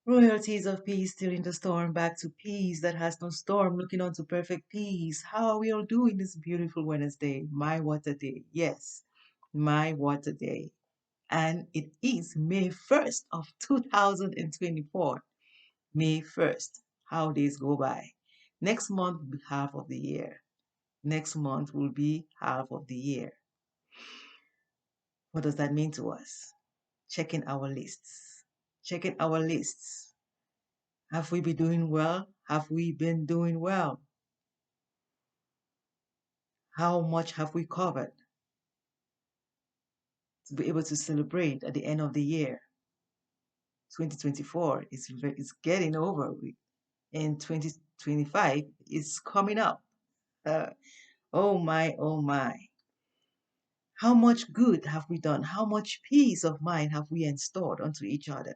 Royalties of peace, steering the storm back to peace that has no storm, looking on to perfect peace. How are we all doing this beautiful Wednesday? My what a day. Yes, my what a day. And it is May 1st of 2024. May 1st. How days go by. Next month will be half of the year. Next month will be half of the year. What does that mean to us? Checking our lists. Checking our lists. Have we been doing well? Have we been doing well? How much have we covered to be able to celebrate at the end of the year? 2024 is getting over with, and 2025 is coming up. Uh, oh my, oh my. How much good have we done? How much peace of mind have we installed onto each other?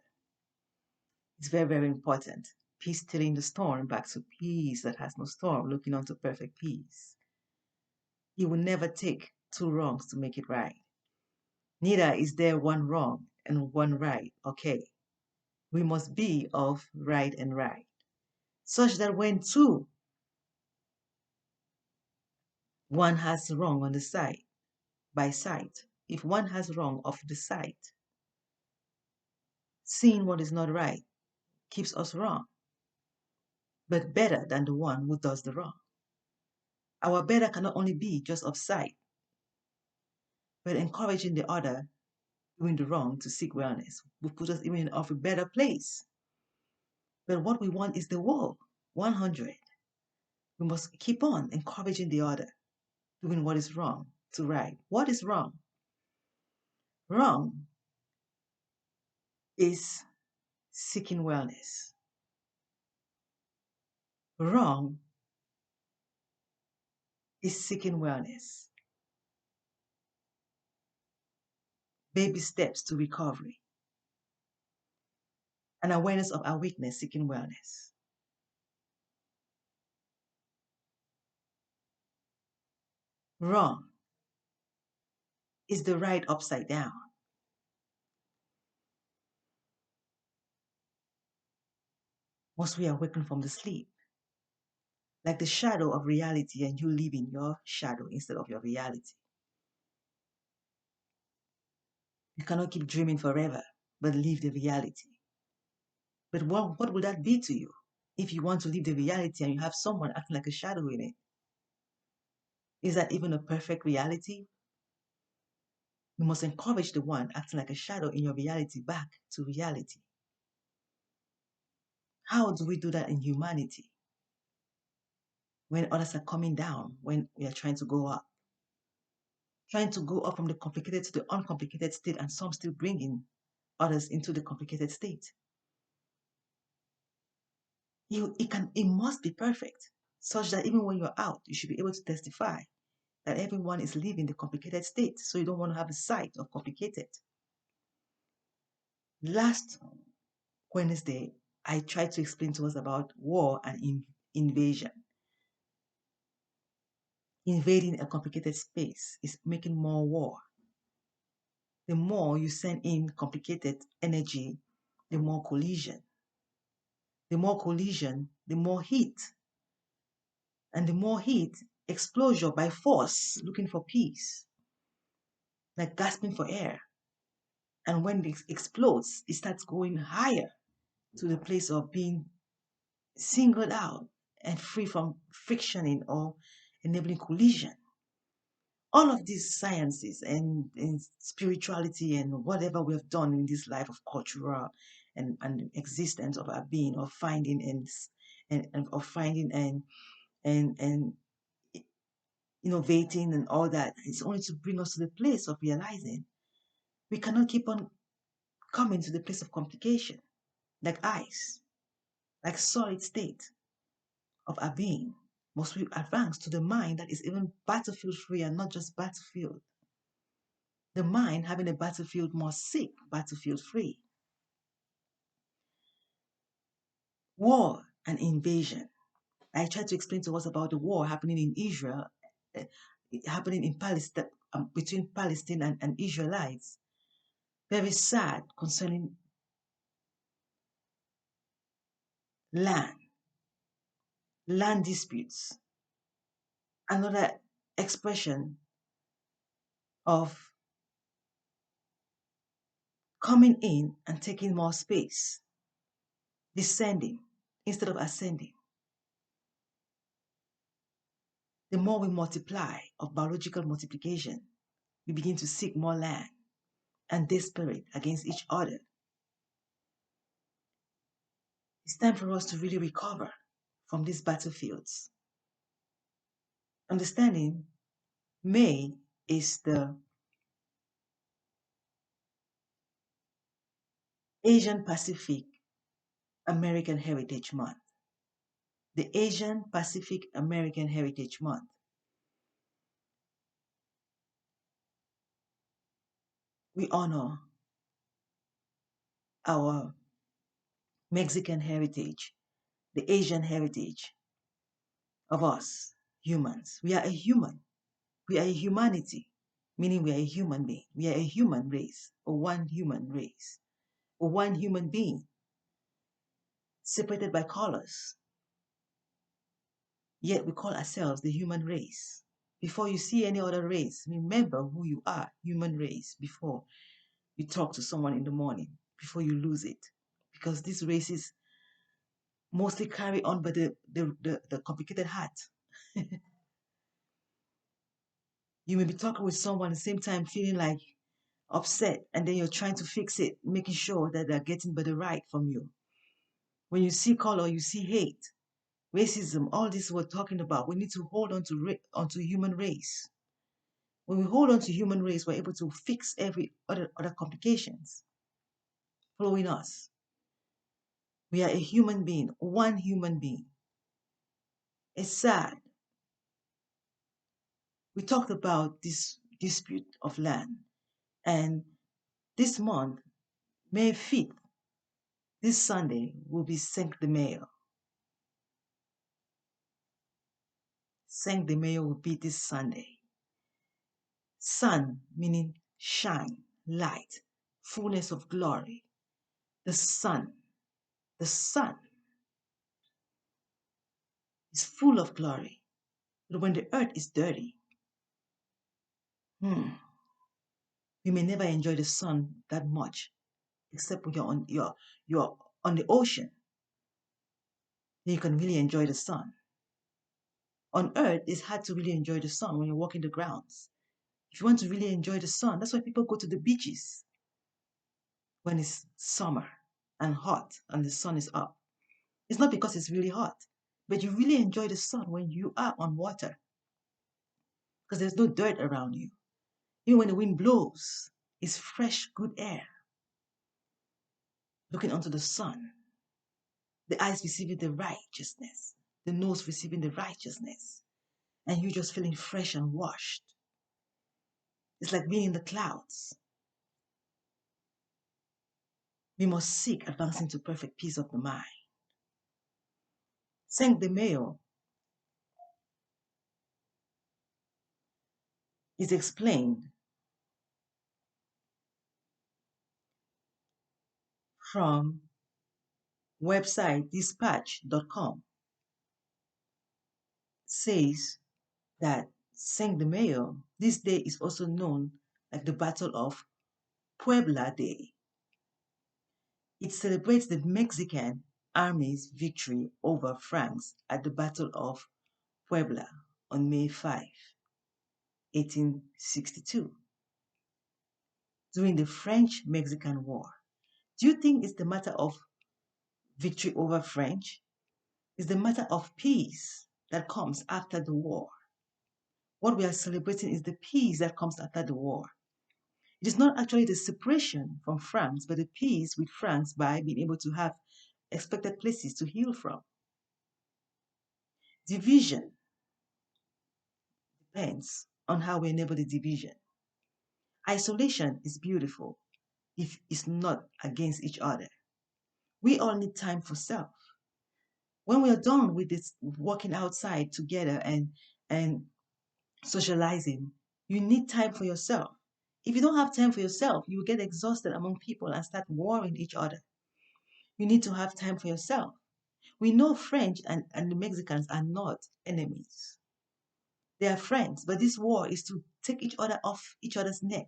It's very, very important. Peace tilling the storm back to peace that has no storm, looking onto perfect peace. You will never take two wrongs to make it right. Neither is there one wrong and one right. Okay. We must be of right and right, such that when two, one has wrong on the side, by sight, if one has wrong of the sight, seeing what is not right keeps us wrong, but better than the one who does the wrong. Our better cannot only be just of sight, but encouraging the other doing the wrong to seek wellness will put us even in a better place. But what we want is the whole 100. We must keep on encouraging the other doing what is wrong to right. What is wrong? Wrong is seeking wellness. Wrong is seeking wellness. Baby steps to recovery. An awareness of our weakness, seeking wellness. Wrong is the right upside down. Once we awaken from the sleep, like the shadow of reality, and you live in your shadow instead of your reality. You cannot keep dreaming forever, but live the reality. But what will that be to you if you want to live the reality and you have someone acting like a shadow in it? Is that even a perfect reality? You must encourage the one acting like a shadow in your reality back to reality. How do we do that in humanity? When others are coming down, when we are trying to go up. Trying to go up from the complicated to the uncomplicated state, and some still bringing others into the complicated state. It must be perfect, such that even when you're out, you should be able to testify that everyone is living the complicated state, so you don't want to have a sight of complicated. Last Wednesday, I tried to explain to us about war and invasion. Invading a complicated space is making more war. The more you send in complicated energy, the more collision. The more collision, the more heat. And the more heat, explosion by force, looking for peace, like gasping for air. And when it explodes, it starts going higher to the place of being singled out and free from frictioning or enabling collision. All of these sciences and spirituality and whatever we have done in this life of cultural and existence of our being, of finding and of finding and innovating and all that, it's only to bring us to the place of realizing we cannot keep on coming to the place of complication, like ice, like solid state of our being. Must we advance to the mind that is even battlefield free and not just battlefield? The mind having a battlefield must seek battlefield free. War and invasion. I tried to explain to us about the war happening in Israel, uh, happening in Palestine, between Palestine and Israelites. Very sad concerning land, land disputes, another expression of coming in and taking more space, descending instead of ascending. The more we multiply of biological multiplication, we begin to seek more land and desperate against each other. It's time for us to really recover from these battlefields. Understanding May is the Asian Pacific American Heritage Month. The Asian Pacific American Heritage Month. We honor our Mexican heritage, the Asian heritage of us humans. We are a human. We are a humanity, meaning we are a human being. We are a human race, or one human race, or one human being, separated by colors. Yet we call ourselves the human race. Before you see any other race, remember who you are, human race, before you talk to someone in the morning, before you lose it. Because these races mostly carry on by the complicated heart. You may be talking with someone at the same time feeling like upset, and then you're trying to fix it, making sure that they're getting better right from you. When you see color, you see hate, racism, all this we're talking about. We need to hold on to onto human race. When we hold on to human race, we're able to fix every other complications following us. We are a human being, one human being. It's sad. We talked about this dispute of land, and this month, May 5th, this Sunday, will be CINCO De Mayo. CINCO De Mayo will be this Sunday. Sun meaning shine, light, fullness of glory. The sun is full of glory. But when the earth is dirty, we may never enjoy the sun that much, except when you're on the ocean. Then you can really enjoy the sun. On earth, it's hard to really enjoy the sun when you're walking the grounds. If you want to really enjoy the sun, that's why people go to the beaches when it's summer and hot and the sun is up. It's not because it's really hot, but you really enjoy the sun when you are on water because there's no dirt around you. Even when the wind blows, it's fresh, good air. Looking onto the sun, the eyes receiving the righteousness, the nose receiving the righteousness, and you just feeling fresh and washed. It's like being in the clouds. We must seek advancing to perfect peace of the mind. CINCO De Mayo is explained from website dispatch.com. Says that CINCO De Mayo, this day is also known like the Battle of Puebla Day. It celebrates the Mexican army's victory over France at the Battle of Puebla on May 5, 1862, during the French-Mexican War. Do you think it's the matter of victory over French? It's the matter of peace that comes after the war. What we are celebrating is the peace that comes after the war. It is not actually the separation from France, but the peace with France by being able to have expected places to heal from. Division depends on how we enable the division. Isolation is beautiful if it's not against each other. We all need time for self. When we are done with this walking outside together and socializing, you need time for yourself. If you don't have time for yourself, you will get exhausted among people and start warring each other. You need to have time for yourself. We know French and the Mexicans are not enemies. They are friends, but this war is to take each other off each other's neck.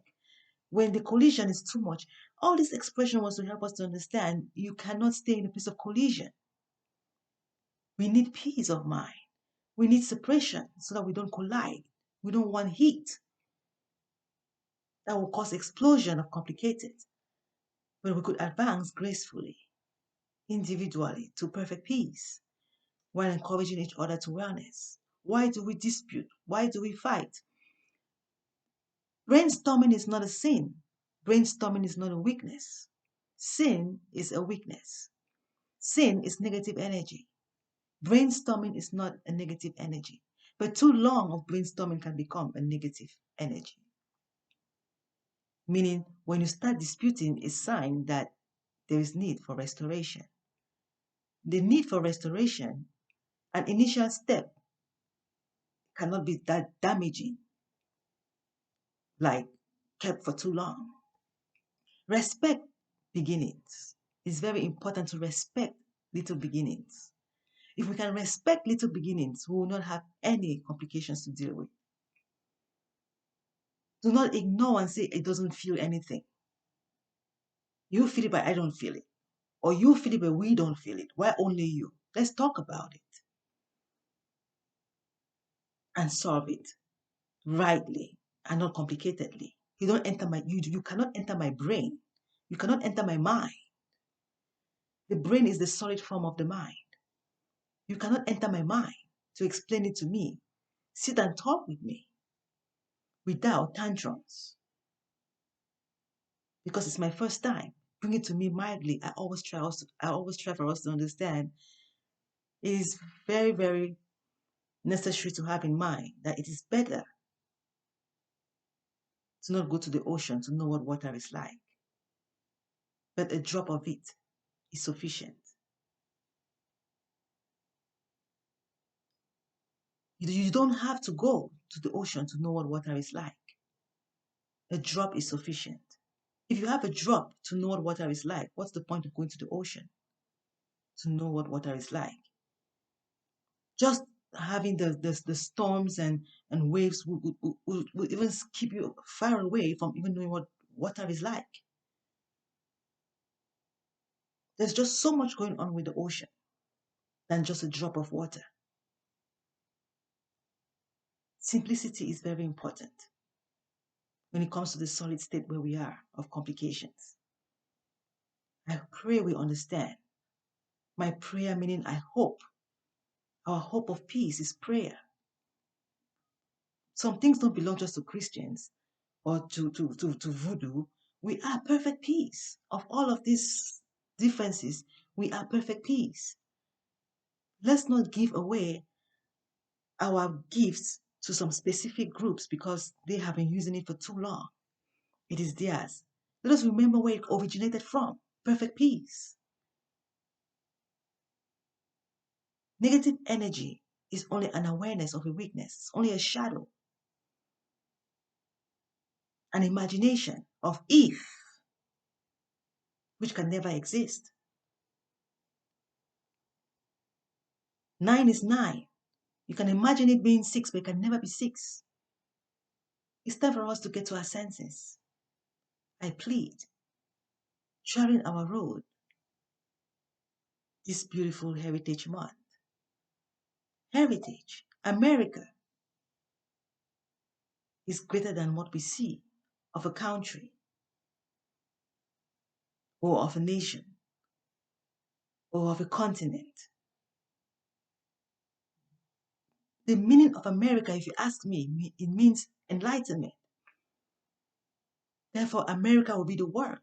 When the collision is too much, all this expression was to help us to understand you cannot stay in a place of collision. We need peace of mind. We need separation so that we don't collide. We don't want heat that will cause explosion of complicated. But we could advance gracefully, individually, to perfect peace while encouraging each other to wellness. Why do we dispute? Why do we fight? Brainstorming is not a sin. Brainstorming is not a weakness. Sin is a weakness. Sin is negative energy. Brainstorming is not a negative energy. But too long of brainstorming can become a negative energy. Meaning, when you start disputing, it's a sign that there is need for restoration. The need for restoration, an initial step, cannot be that damaging, like kept for too long. Respect beginnings. It's very important to respect little beginnings. If we can respect little beginnings, we will not have any complications to deal with. Do not ignore and say it doesn't feel anything. You feel it, but I don't feel it. Or you feel it, but we don't feel it. Why only you? Let's talk about it and solve it rightly and not complicatedly. You cannot enter my brain. You cannot enter my mind. The brain is the solid form of the mind. You cannot enter my mind to explain it to me. Sit and talk with me without tantrums. Because it's my first time. Bring it to me mildly. I always try for us to understand. It is very, very necessary to have in mind that it is better to not go to the ocean to know what water is like. But a drop of it is sufficient. You don't have to go to the ocean to know what water is like. A drop is sufficient. If you have a drop to know what water is like, what's the point of going to the ocean to know what water is like? Just having the storms and waves will even keep you far away from even knowing what water is like. There's just so much going on with the ocean than just a drop of water. Simplicity is very important when it comes to the solid state where we are of complications. I pray we understand. My prayer meaning I hope. Our hope of peace is prayer. Some things don't belong just to Christians or to voodoo. We are perfect peace. Of all of these differences, we are perfect peace. Let's not give away our gifts to some specific groups because they have been using it for too long. It is theirs. Let us remember where it originated from. Perfect peace. Negative energy is only an awareness of a weakness. It's only a shadow. An imagination of if, which can never exist. 9 is 9. You can imagine it being 6, but it can never be 6. It's time for us to get to our senses. I plead, traveling our road this beautiful Heritage Month. Heritage, America, is greater than what we see of a country or of a nation or of a continent. The meaning of America, if you ask me, it means enlightenment. Therefore, America will be the world.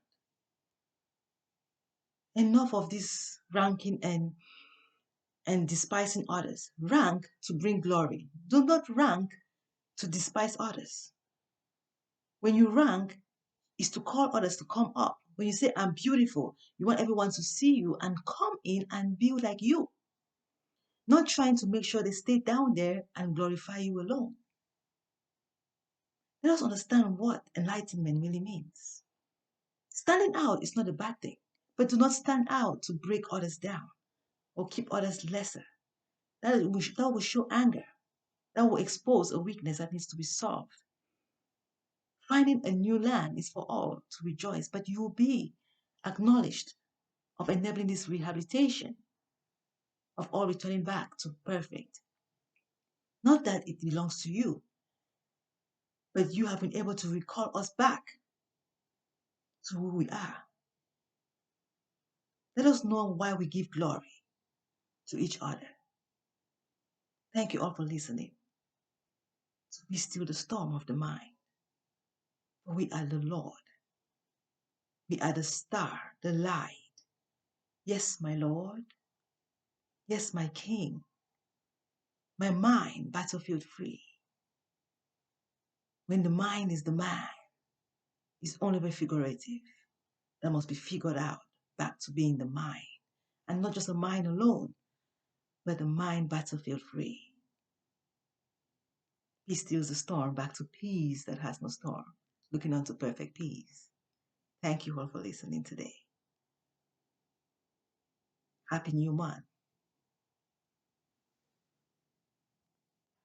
Enough of this ranking and despising others. Rank to bring glory. Do not rank to despise others. When you rank, is to call others to come up. When you say, I'm beautiful, you want everyone to see you and come in and be like you. Not trying to make sure they stay down there and glorify you alone. Let us understand what enlightenment really means. Standing out is not a bad thing, but do not stand out to break others down or keep others lesser. That will show anger. That will expose a weakness that needs to be solved. Finding a new land is for all to rejoice, but you will be acknowledged of enabling this rehabilitation, of all returning back to perfect. Not that it belongs to you, but you have been able to recall us back to who we are. Let us know why we give glory to each other. Thank you all for listening. To be still the storm of the mind. For we are the Lord. We are the star, the light. Yes, my Lord. Yes, my King. My mind, battlefield free. When the mind is the man, it's only very figurative. That must be figured out back to being the mind. And not just a mind alone, but the mind battlefield free. He steals the storm back to peace that has no storm, looking unto perfect peace. Thank you all for listening today. Happy New Month.